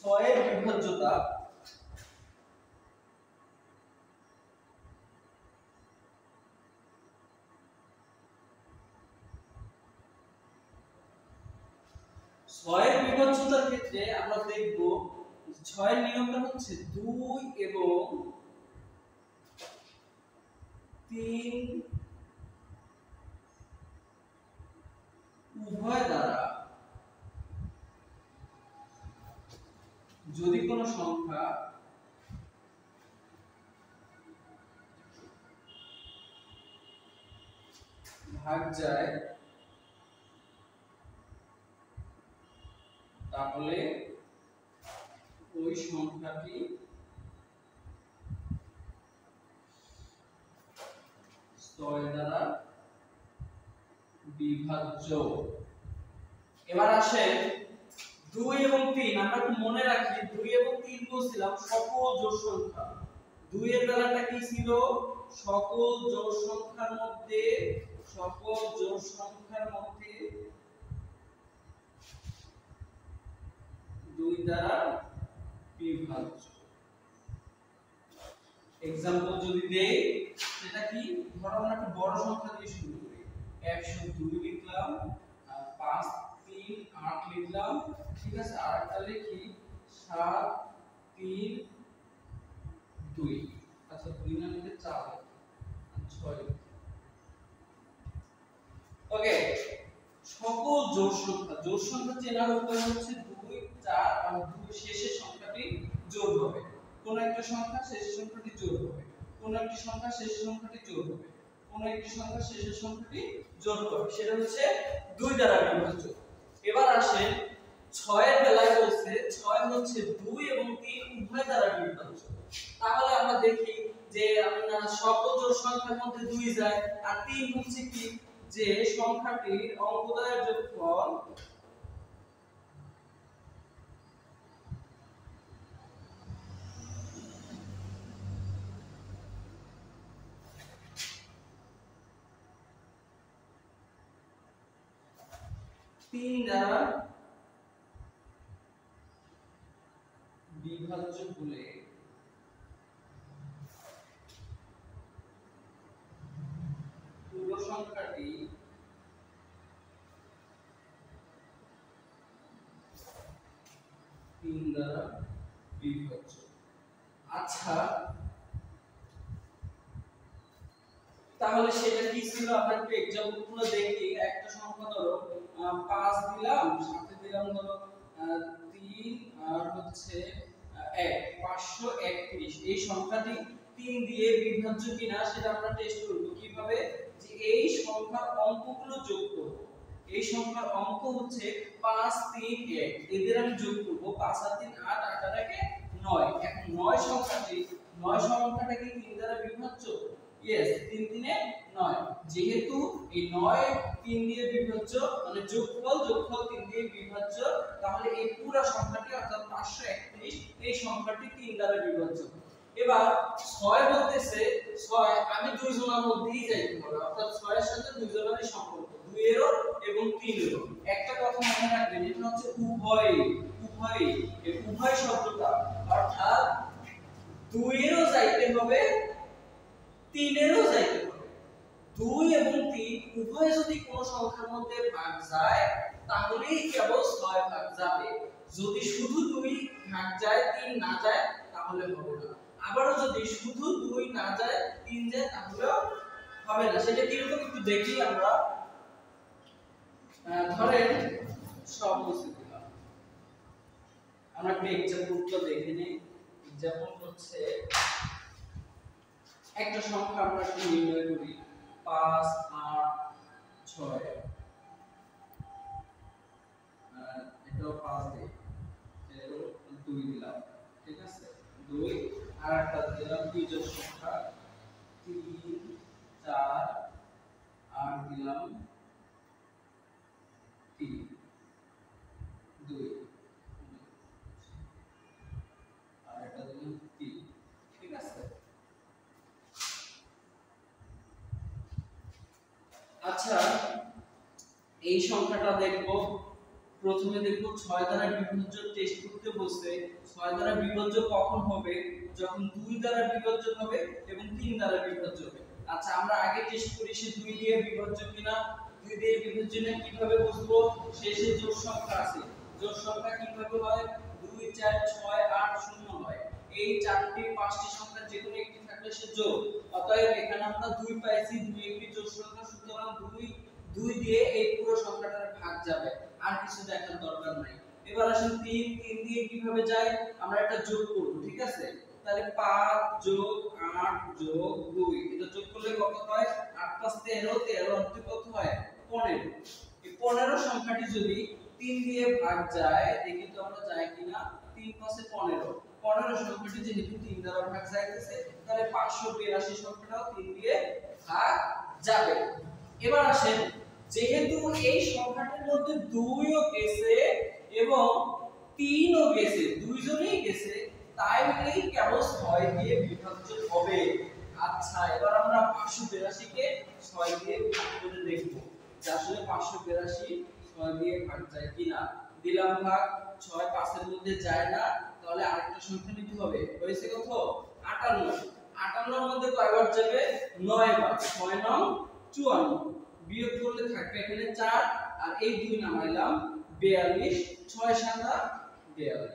ছয়ের বিভাজ্যতা ছয়ের বিভাজ্যতার ক্ষেত্রে আমরা দেখব ছয়ের নিয়মটা হচ্ছে 2 এবং 3 উভয় দ্বারা যদি কোনো সংখ্যা ভাগ যায় তাহলে ওই সংখ্যাটি ছয় দ্বারা বিভাজ্য। এবার আসেন 2 এবং 3 আমরা একটু মনে রাখি 2 এবং 3 বলছিলাম সকল জোড় সংখ্যা। 2 এর বেলাটা কি ছিল? সকল জোড় সংখ্যার মধ্যে 2 দ্বারা বিভাজ্য। एग्जांपल যদি দেই সেটা কি, ধরো আমরা একটা বড় সংখ্যা দিয়ে শুরু করি, 102 লিখলাম, 5 3 8 লিখলাম, ঠিক আছে। আরেকটা লিখি 7 3 2, আচ্ছা 2 না লিখে 4 6। ওকে, সকল জোড় সংখ্যা চেনার উপায় হচ্ছে 2 4 আর 2 শেষের সংখ্যাটি যোগ হবে। কোন একটা সংখ্যা শেষের সংখ্যাটি যোগ হবে, কোন একটি সংখ্যা শেষের সংখ্যাটি যোগ হবে, কোন একটি সংখ্যা শেষের সংখ্যাটি যোগ হবে, সেটা হচ্ছে 2 দ্বারা বিভাজ্য। এবার আসেন 6 এর বেলায় বলছে 6 হচ্ছে 2 এবং 3 উভয় দ্বারা বিভাজ্য। তাহলে আমরা দেখি যে আমরা সকল জোড় সংখ্যার মধ্যে 2 যায়, আর 3 হচ্ছে কি, যে সংখ্যাটির অঙ্কদ্বয়ের যোগফল তিন দ্বারা বিভাজ্য হলে পুরো সংখ্যাটি তিন দ্বারা বিভাজ্য। আচ্ছা তাহলে সেটা কি ছিল, আমরা একটু एग्जांपल গুলো দেখি। একটা সংখ্যা ধরো 5 দিলাম, সাথে দিলাম ধরো 3 আর হচ্ছে 1, 531। এই সংখ্যাটি 3 দিয়ে বিভাজ্য কিনা সেটা আমরা টেস্ট করব। কিভাবে? যে এই সংখ্যার অঙ্কগুলো যোগ করব। এই সংখ্যার অঙ্ক হচ্ছে 5 3 1, এদের আমি যোগ করব। 5 আর 3 8, 8 আর 1 9। এখন 9 সংখ্যাটা কি 3 দ্বারা বিভাজ্য? यस, 3 3 9। যেহেতু এই 9 3 দিয়ে বিভাজ্য, মানে যোগফল 3 দিয়ে বিভাজ্য, তাহলে এই পুরো সংখ্যাটি অর্থাৎ 531 এই সংখ্যাটি 3 দ্বারা বিভাজ্য। এবার 6 বলতেছে 6 আমি দুই জনের মধ্যেই যাইতে পারি, অর্থাৎ 6 এর সাথে দুই জনেরই সম্পর্ক, 2 এরও এবং 3 এরও। একটা কথা মনে রাখবেন, এটা হচ্ছে উভয় এই উভয় শব্দটা, অর্থাৎ 2 এরও যাইতে হবে 3 এরও যাইতে হবে। 2 এবং 3 উভয় যদি কোনো সংখ্যার মধ্যে ভাগ যায় তাহলেই কেবল 6 ভাগ যাবে। যদি শুধু 2 ভাগ যায় 3 না যায় তাহলে হবে না। আবারো যদি শুধু 2 না যায় 3 যায় তাহলেও হবে না। সেটা কি রকম একটু দেখি আমরা। ধরেন সব মুছে দিলাম, আমরা একটা एग्जांपल দেখে নেই। एग्जांपल হচ্ছে একটা সংখ্যা আমরা একটু নির্ণয় করি, 5 8 6, এটাও 5 দিই, এটাও 2 দিলাম, ঠিক আছে 2। আর একটা দিলাম বিজোড় সংখ্যা 3 4 8 দিলাম 3 2, আর এটা দিলাম 3, ঠিক আছে। আচ্ছা এই সংখ্যাটা দেখব প্রথমে দেখব 6 দ্বারা বিভাজ্য টেস্ট করতে বলছে। 6 দ্বারা বিভাজ্য কখন হবে? যখন 2 দ্বারা বিভাজ্য হবে এবং 3 দ্বারা বিভাজ্য হবে। আচ্ছা আমরা আগে টেস্ট করি সে 2 দিয়ে বিভাজ্য কিনা। 2 দিয়ে বিভাজ্য না কিভাবে বুঝবো? শেষে জোড় সংখ্যা আছে। জোড় সংখ্যা কিভাবে হয়? 2 4 6 8 0 হয়। এই 4টি 5টি সংখ্যা যে কোনো একটি থাকলে সে জোড়। অতএব এখানে আমরা 2 পাইছি, 2 একটি জোড় সংখ্যা, সুতরাং 2 দিয়ে এই পুরো সংখ্যাটার ভাগ যাবে, আর কিছু দেখার দরকার নাই। এবার আসেন 3 দিয়ে কিভাবে যায়? আমরা একটা যোগ করব, ঠিক আছে? তাহলে 5 যোগ 8 যোগ 2 এটা যোগ করলে কত হয়? 8 5 13, 13 আর 2 কত হয়? 15। এই 15 সংখ্যাটি যদি 3 দিয়ে ভাগ যায়, দেখি তো আমরা যায় কিনা। 3 5 এ 15, 15 সংখ্যাটি যেহেতু 3 দ্বারা ভাগ যাইতেছে, তাহলে 582 সংখ্যাটাও 3 দিয়ে ভাগ যাবে। এবার আসেন যেহেতু এই সংখ্যাটির মধ্যে 2 ও গেছে এবং 3 ও গেছে, দুইজনেই গেছে, তাই বলেই কেবল 6 দিয়ে বিভাজ্য হবে। আচ্ছা এবার আমরা 582 কে 6 দিয়ে ভাগ করে দেখব যে আসলে 582 6 দিয়ে ভাগ যায় কিনা। দিলাম ভাগ, 6 5 এর মধ্যে যায় না, তাহলে আরেকটা সংখ্যা নিতে হবে। হয়েছে কত? 58। 58 এর মধ্যে কয়বার যাবে? 9 বার। 6 9 54, বিয়োগ করলে থাকবে এখানে 4 আর এই 2 নামাইলাম 42, 6 7 42।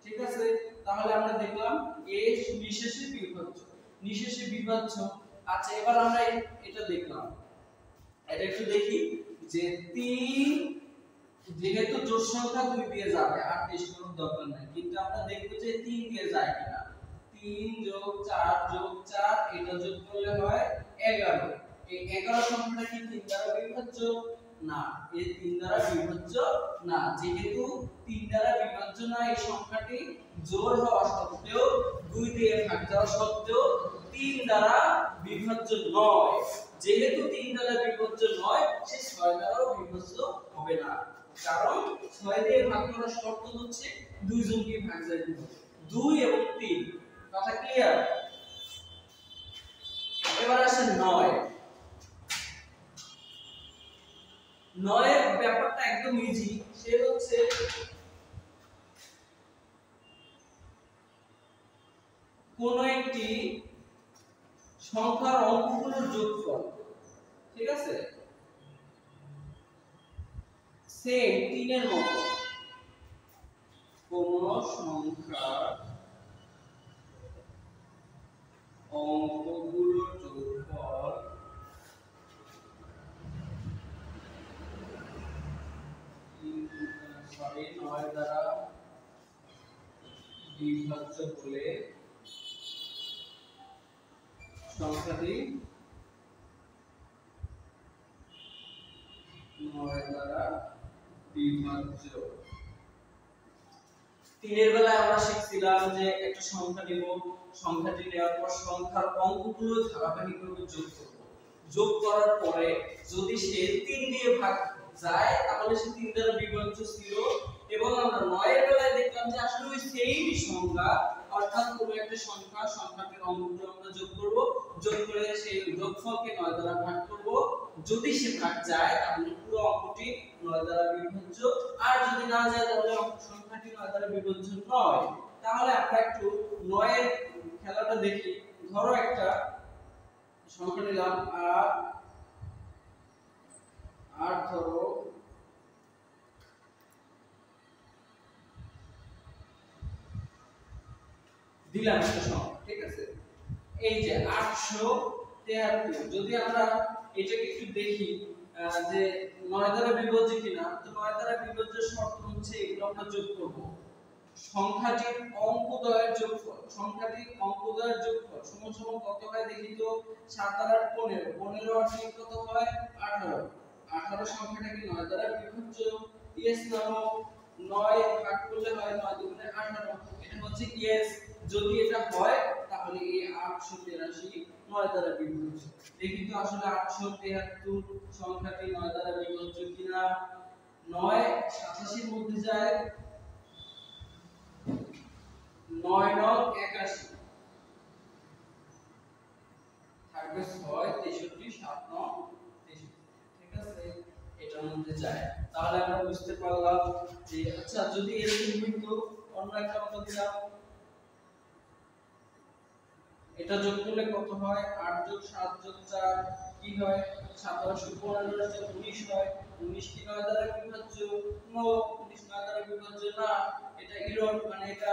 ঠিক আছে? তাহলে আমরা দেখলাম এ নিঃশেষে বিভাজ্য, নিঃশেষে বিভাজ্য। আচ্ছা এবার আমরা এটা দেখলাম, এটা একটু দেখি যে 3 যেহেতু জোড় সংখ্যা 2 দিয়ে যাবে, আর টেস্ট করার দরকার নাই, কিন্তু আমরা দেখব যে 3 দিয়ে যায় কিনা। 3 যোগ 4 যোগ 4 এটা যোগ করলে হয় 11। এই 11 সংখ্যাটা কি 3 দ্বারা বিভাজ্য? না, এই 3 দ্বারা বিভাজ্য না। যেহেতু 3 দ্বারা বিভাজ্য না, এই সংখ্যাটি জোড় হওয়া সত্ত্বেও 2 দিয়ে ভাগ যাওয়া সত্ত্বেও 3 দ্বারা বিভাজ্য নয়। যেহেতু 3 দ্বারা বিভাজ্য নয়, সে 6 দ্বারাও বিভাজ্য হবে না। কারণ 6 দিয়ে ভাগ করার শর্ত হচ্ছে দুইজনকে ভাগ যাইতে হবে, 2 এবং 3। কথা ক্লিয়ার? এবার আসে 9। 9 এর ব্যাপারটা একদম ইজি। সে হচ্ছে কোন একটি সংখ্যার অঙ্কগুলোর যোগফল, ঠিক আছে? সেম 3 এর মতো কোন সংখ্যার অঙ্কগুলোর যোগফল সরি 9 দ্বারা বিভাজ্য হলে সংখ্যাটি 9 দ্বারা বিভাজ্য। 3 এর বেলায় আমরা শিখছিলাম যে একটা সংখ্যা নিব, সংখ্যাটি নেওয়ার পর সংখ্যার অঙ্কগুলো ধারাবাহিকভাবে যোগ করব। যোগ করার পরে যদি সে 3 দিয়ে ভাগ যায় তাহলে সে 3 দ্বারা বিভাজ্য ছিল। এবং আমরা 9 এর বেলায় দেখলাম যে আসলে ওই সেম সংখ্যা, অর্থাৎ কোনো একটা সংখ্যা, সংখ্যাটির অঙ্কগুলো আমরা যোগ করব, যোগ করে সেই যোগফলকে 9 দ্বারা ভাগ করব। যদি সে ভাগ যায় তাহলে পুরো অঙ্কটি 9 দ্বারা বিভাজ্য, আর যদি না যায় তাহলে সংখ্যাটি 9 দ্বারা বিভাজ্য নয়। তাহলে আমরা একটু 9 এর খেলাটা দেখি। ধরো একটা সংখ্যা নিলাম 8, ধরো দিলাম একটা সংখ্যা, ঠিক আছে? এই যে 873। যদি আমরা এটাকে একটু দেখি যে 9 দ্বারা বিভাজ্য কিনা, তো 9 দ্বারা বিভাজ্যের শর্ত হচ্ছে এগুলো আমরা যোগ করব। সংখ্যাটির অঙ্কদ্বয়ের যোগফল, সংখ্যাটির অঙ্কদ্বয়ের যোগফল সমান সমান কত হয় দেখি তো? 7 আর 8 15, 15 আর 3 কত হয়? 18। 18 সংখ্যাটা কি 9 দ্বারা বিভাজ্য? ইয়েস না নো? 9 ভাগ করলে হয় 9 দুগুণে 18, এটা হচ্ছে ইয়েস। যদি এটা হয় তাহলে এই 883 9 দ্বারা বিভাজ্য। দেখি তো আসলে 873 সংখ্যাটি 9 দ্বারা বিভাজ্য কিনা। 9 87 এর মধ্যে যায়, 9 9 81, থাকবে 6 63 7 9 63। ঠিক আছে? এটা মধ্যে যায়। তাহলে আমরা বুঝতে পারলাম যে আচ্ছা যদি এরকম কিন্তু অন্য একটা মত দিলাম, এটা যোগ করলে কত হয়? 8 যোগ 7 যোগ 4 কি হয়? 1715 যোগ 19 হয়। 19 কি 9 দ্বারা বিভাজ্য? নো, 19 9 দ্বারা বিভাজ্য না। এটা ইরর, মানে এটা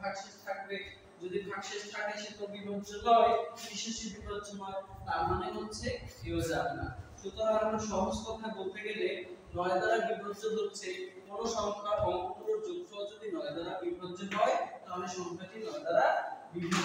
ভাগশেষ থাকবে। যদি ভাগশেষ থাকে সে তো বিভাজ্য নয়, বিশেষই বিভাজ্য নয়, তার মানে হচ্ছে এও যাবে না। সুতরাং আমরা সহজ কথা বলতে গেলে 9 দ্বারা বিভাজ্য হচ্ছে কোন সংখ্যার অঙ্কগুলোর যোগফল যদি 9 দ্বারা বিভাজ্য হয় তাহলে সংখ্যাটি 9 দ্বারা বিভাজ্য।